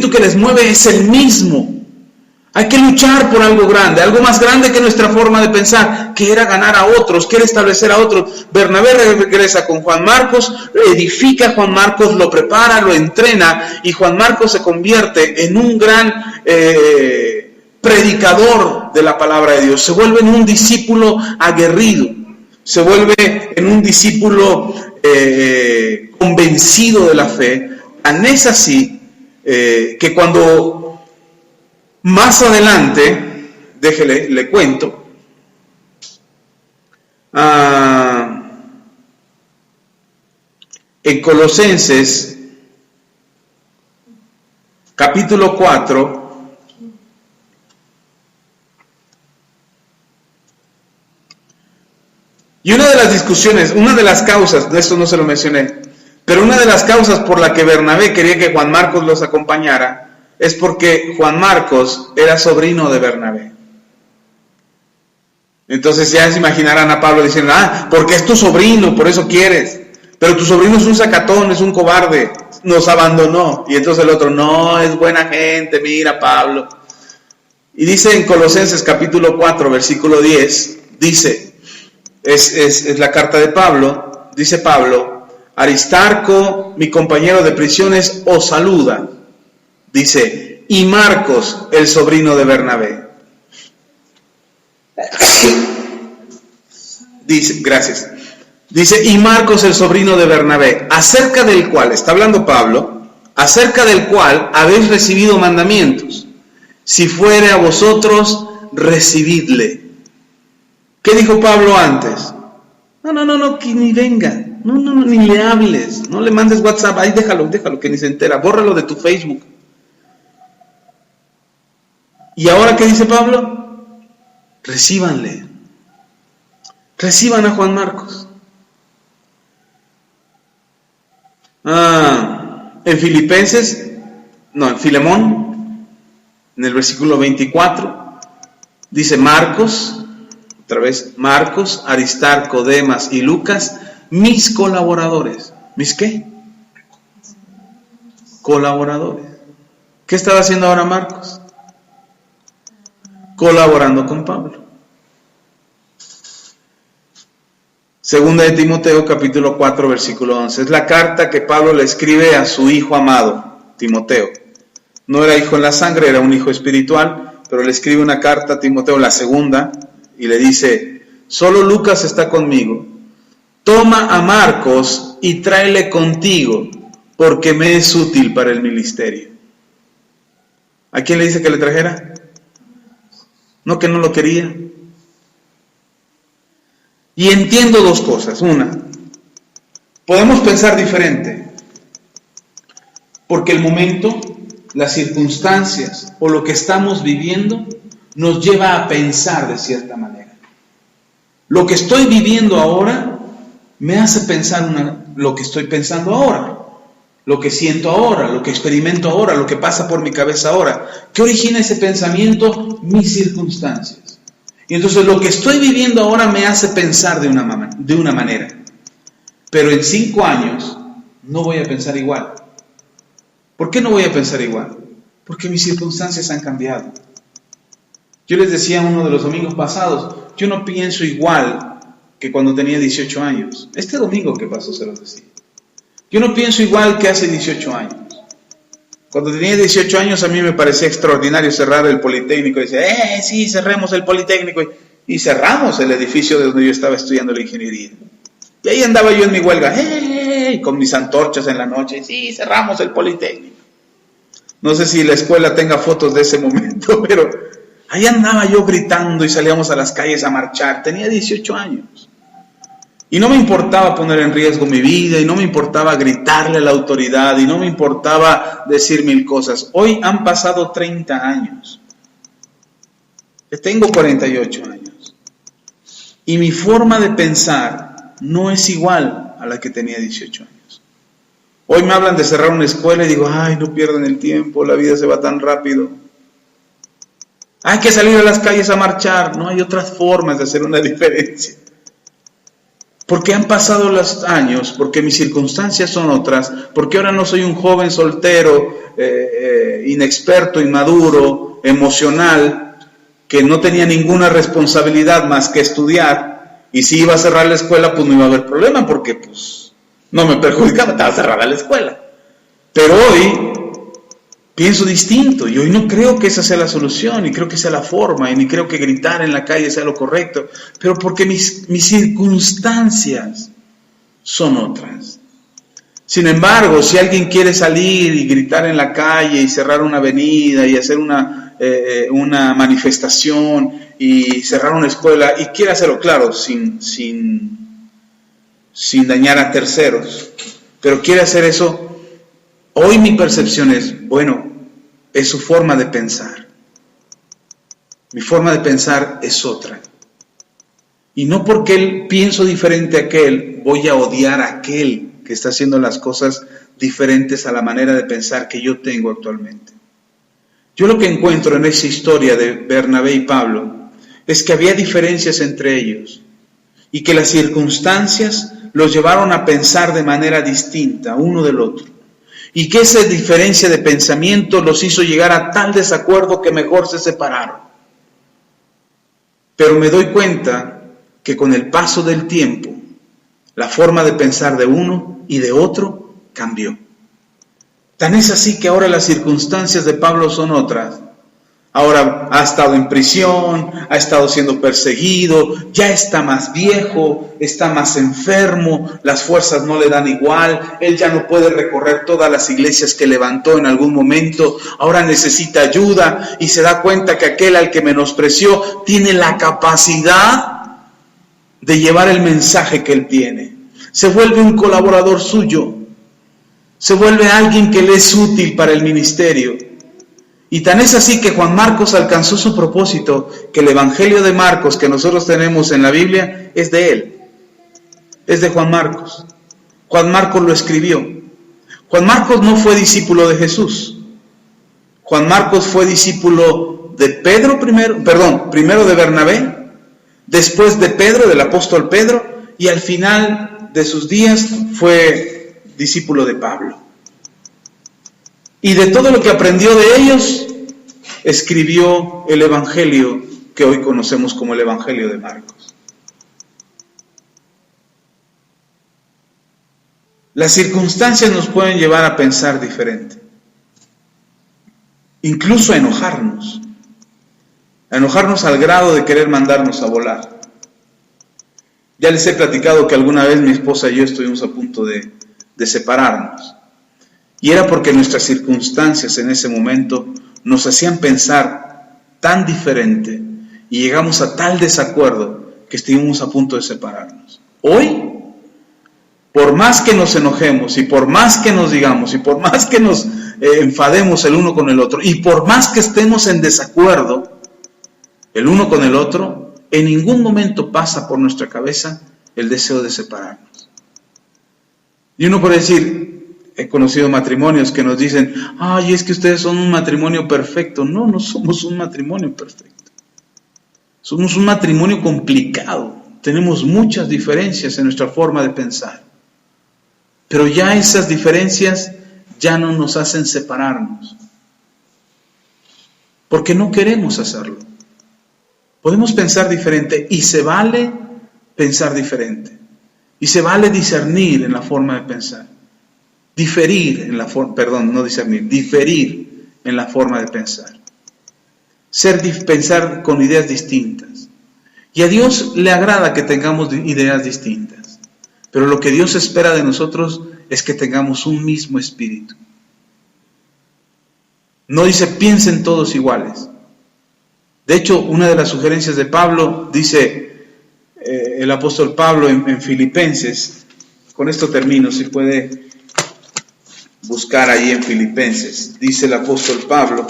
que les mueve es el mismo. Hay que luchar por algo grande, algo más grande que nuestra forma de pensar, que era ganar a otros, que era establecer a otros. Bernabé regresa con Juan Marcos, edifica a Juan Marcos, lo prepara, lo entrena, y Juan Marcos se convierte en un gran predicador de la palabra de Dios. Se vuelve en un discípulo aguerrido, se vuelve en un discípulo convencido de la fe. Tan es así que cuando más adelante, le cuento, en Colosenses, capítulo 4, y una de las discusiones, una de las causas, de esto no se lo mencioné, pero una de las causas por la que Bernabé quería que Juan Marcos los acompañara, es porque Juan Marcos era sobrino de Bernabé. Entonces ya se imaginarán a Pablo diciendo, porque es tu sobrino, por eso quieres. Pero tu sobrino es un sacatón, es un cobarde, nos abandonó. Y entonces el otro, no, es buena gente, mira Pablo. Y dice en Colosenses capítulo 4, versículo 10, dice, es la carta de Pablo, dice Pablo, Aristarco, mi compañero de prisiones, os saluda. Dice, y Marcos, el sobrino de Bernabé. Dice, gracias. Dice, y Marcos, el sobrino de Bernabé, acerca del cual, está hablando Pablo, acerca del cual habéis recibido mandamientos. Si fuere a vosotros, recibidle. ¿Qué dijo Pablo antes? No, que ni venga. No, ni le hables. No le mandes WhatsApp. Ahí déjalo, que ni se entera. Bórralo de tu Facebook. ¿Y ahora qué dice Pablo? Recíbanle. Reciban a Juan Marcos. En Filemón, en el versículo 24, dice Marcos, otra vez, Marcos, Aristarco, Demas y Lucas, mis colaboradores. ¿Mis qué? Colaboradores. ¿Qué estaba haciendo ahora Marcos? Colaborando con Pablo. Segunda de Timoteo, capítulo 4, versículo 11. Es la carta que Pablo le escribe a su hijo amado, Timoteo. No era hijo en la sangre, era un hijo espiritual, pero le escribe una carta a Timoteo, la segunda, y le dice, solo Lucas está conmigo. Toma a Marcos y tráele contigo, porque me es útil para el ministerio. ¿A quién le dice que le trajera? No, que no lo quería. Y entiendo dos cosas. Una, podemos pensar diferente, porque el momento, las circunstancias o lo que estamos viviendo nos lleva a pensar de cierta manera. Lo que estoy viviendo ahora me hace pensar lo que estoy pensando ahora, lo que siento ahora, lo que experimento ahora, lo que pasa por mi cabeza ahora. ¿Qué origina ese pensamiento? Mis circunstancias. Y entonces lo que estoy viviendo ahora me hace pensar de una manera. Pero en 5 años no voy a pensar igual. ¿Por qué no voy a pensar igual? Porque mis circunstancias han cambiado. Yo les decía uno de los domingos pasados, yo no pienso igual que cuando tenía 18 años. Este domingo que pasó se los decía. Yo no pienso igual que hace 18 años. Cuando tenía 18 años a mí me parecía extraordinario cerrar el Politécnico. Y decía, sí, cerremos el Politécnico. Y cerramos el edificio de donde yo estaba estudiando la ingeniería. Y ahí andaba yo en mi huelga, con mis antorchas en la noche. Sí, cerramos el Politécnico. No sé si la escuela tenga fotos de ese momento, pero ahí andaba yo gritando y salíamos a las calles a marchar. Tenía 18 años. Y no me importaba poner en riesgo mi vida, y no me importaba gritarle a la autoridad, y no me importaba decir 1000 cosas. Hoy han pasado 30 años. Yo tengo 48 años. Y mi forma de pensar no es igual a la que tenía 18 años. Hoy me hablan de cerrar una escuela y digo, no pierdan el tiempo, la vida se va tan rápido. Hay que salir a las calles a marchar. No hay otras formas de hacer una diferencia. Porque han pasado los años, porque mis circunstancias son otras, porque ahora no soy un joven soltero, inexperto, inmaduro, emocional, que no tenía ninguna responsabilidad más que estudiar, y si iba a cerrar la escuela, pues no iba a haber problema, porque pues no me perjudicaba, estaba cerrada la escuela. Pero hoy pienso distinto, y hoy no creo que esa sea la solución, ni creo que sea la forma, y ni creo que gritar en la calle sea lo correcto, pero porque mis circunstancias son otras. Sin embargo, si alguien quiere salir y gritar en la calle y cerrar una avenida y hacer una manifestación y cerrar una escuela, y quiere hacerlo, claro, sin dañar a terceros, pero quiere hacer eso, hoy mi percepción es, bueno, es su forma de pensar. Mi forma de pensar es otra. Y no porque él pienso diferente a aquel, voy a odiar a aquel que está haciendo las cosas diferentes a la manera de pensar que yo tengo actualmente. Yo lo que encuentro en esa historia de Bernabé y Pablo es que había diferencias entre ellos y que las circunstancias los llevaron a pensar de manera distinta uno del otro. Y que esa diferencia de pensamiento los hizo llegar a tal desacuerdo que mejor se separaron. Pero me doy cuenta que con el paso del tiempo, la forma de pensar de uno y de otro cambió. Tan es así que ahora las circunstancias de Pablo son otras. Ahora ha estado en prisión, ha estado siendo perseguido, ya está más viejo, está más enfermo, las fuerzas no le dan igual, él ya no puede recorrer todas las iglesias que levantó en algún momento, ahora necesita ayuda y se da cuenta que aquel al que menospreció tiene la capacidad de llevar el mensaje que él tiene. Se vuelve un colaborador suyo, se vuelve alguien que le es útil para el ministerio. Y tan es así que Juan Marcos alcanzó su propósito, que el Evangelio de Marcos que nosotros tenemos en la Biblia es de él, es de Juan Marcos. Juan Marcos lo escribió. Juan Marcos no fue discípulo de Jesús. Juan Marcos fue discípulo de primero de Bernabé, después de Pedro, del apóstol Pedro, y al final de sus días fue discípulo de Pablo. Y de todo lo que aprendió de ellos, escribió el Evangelio que hoy conocemos como el Evangelio de Marcos. Las circunstancias nos pueden llevar a pensar diferente, incluso a enojarnos al grado de querer mandarnos a volar. Ya les he platicado que alguna vez mi esposa y yo estuvimos a punto de separarnos. Y era porque nuestras circunstancias en ese momento nos hacían pensar tan diferente y llegamos a tal desacuerdo que estuvimos a punto de separarnos. Hoy, por más que nos enojemos y por más que nos digamos y por más que nos enfademos el uno con el otro y por más que estemos en desacuerdo el uno con el otro, en ningún momento pasa por nuestra cabeza el deseo de separarnos. Y uno puede decir, he conocido matrimonios que nos dicen, ay, es que ustedes son un matrimonio perfecto. No, no somos un matrimonio perfecto. Somos un matrimonio complicado. Tenemos muchas diferencias en nuestra forma de pensar. Pero ya esas diferencias ya no nos hacen separarnos. Porque no queremos hacerlo. Podemos pensar diferente y se vale pensar diferente. Y se vale discernir en la forma de pensar. Diferir en la forma de pensar. Pensar con ideas distintas. Y a Dios le agrada que tengamos ideas distintas. Pero lo que Dios espera de nosotros es que tengamos un mismo espíritu. No dice piensen todos iguales. De hecho, una de las sugerencias de Pablo, dice el apóstol Pablo en Filipenses, con esto termino, si puede buscar ahí en Filipenses, dice el apóstol Pablo,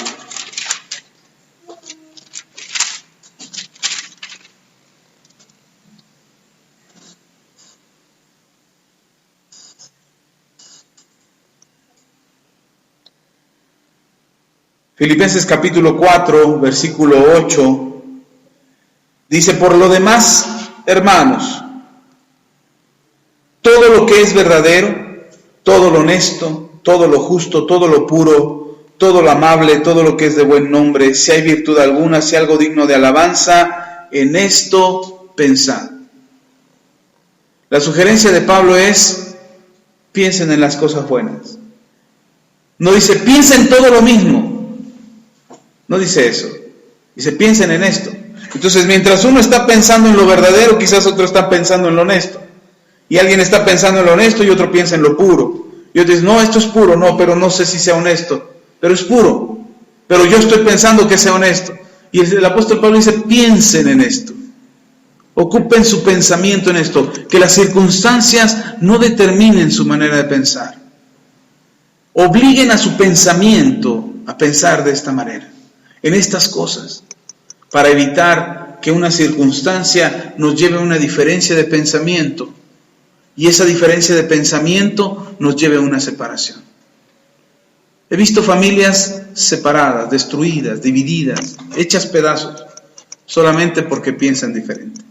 Filipenses capítulo 4, versículo 8, dice, por lo demás, hermanos, todo lo que es verdadero, todo lo honesto, todo lo justo, todo lo puro, todo lo amable, todo lo que es de buen nombre, si hay virtud alguna, si hay algo digno de alabanza, en esto pensad. La sugerencia de Pablo es, piensen en las cosas buenas. No dice, piensen todo lo mismo. No dice eso. Dice, piensen en esto. Entonces, mientras uno está pensando en lo verdadero, quizás otro está pensando en lo honesto. Y alguien está pensando en lo honesto y otro piensa en lo puro. Y otro dice, no, esto es puro, no, pero no sé si sea honesto. Pero es puro. Pero yo estoy pensando que sea honesto. Y el apóstol Pablo dice, piensen en esto. Ocupen su pensamiento en esto. Que las circunstancias no determinen su manera de pensar. Obliguen a su pensamiento a pensar de esta manera, en estas cosas, para evitar que una circunstancia nos lleve a una diferencia de pensamiento y esa diferencia de pensamiento nos lleve a una separación. He visto familias separadas, destruidas, divididas, hechas pedazos, solamente porque piensan diferente.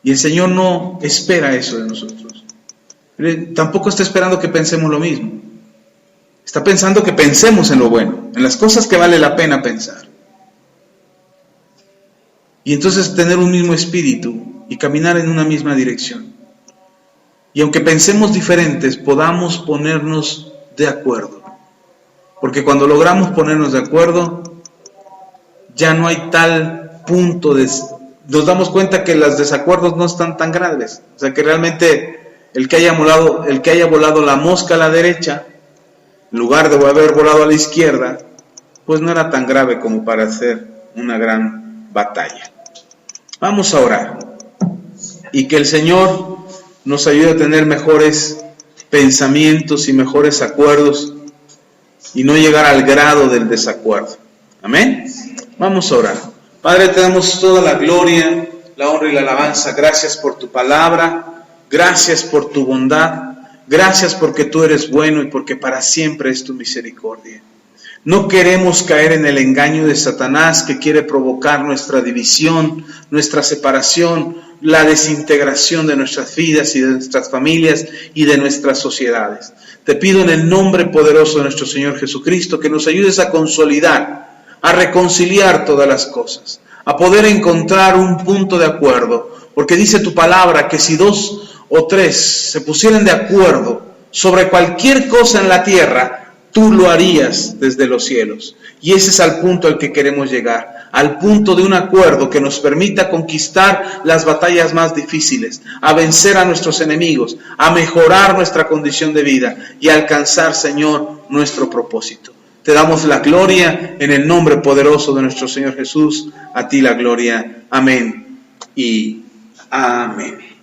Y el Señor no espera eso de nosotros. Tampoco está esperando que pensemos lo mismo. Está pensando que pensemos en lo bueno, en las cosas que vale la pena pensar. Y entonces tener un mismo espíritu y caminar en una misma dirección. Y aunque pensemos diferentes, podamos ponernos de acuerdo. Porque cuando logramos ponernos de acuerdo, ya no hay tal punto de... Nos damos cuenta que los desacuerdos no están tan graves. O sea que realmente el que haya volado la mosca a la derecha, en lugar de haber volado a la izquierda, pues no era tan grave como para hacer una gran batalla. Vamos a orar. Y que el Señor nos ayude a tener mejores pensamientos y mejores acuerdos y no llegar al grado del desacuerdo. Amén. Vamos a orar. Padre, te damos toda la gloria, la honra y la alabanza. Gracias por tu palabra. Gracias por tu bondad. Gracias porque tú eres bueno y porque para siempre es tu misericordia. No queremos caer en el engaño de Satanás que quiere provocar nuestra división, nuestra separación, la desintegración de nuestras vidas y de nuestras familias y de nuestras sociedades. Te pido en el nombre poderoso de nuestro Señor Jesucristo que nos ayudes a consolidar, a reconciliar todas las cosas, a poder encontrar un punto de acuerdo, porque dice tu palabra que si 2 o 3 se pusieran de acuerdo sobre cualquier cosa en la tierra, tú lo harías desde los cielos. Y ese es al punto al que queremos llegar, al punto de un acuerdo que nos permita conquistar las batallas más difíciles, a vencer a nuestros enemigos, a mejorar nuestra condición de vida y a alcanzar, Señor, nuestro propósito. Te damos la gloria en el nombre poderoso de nuestro Señor Jesús. A ti la gloria. Amén y amén.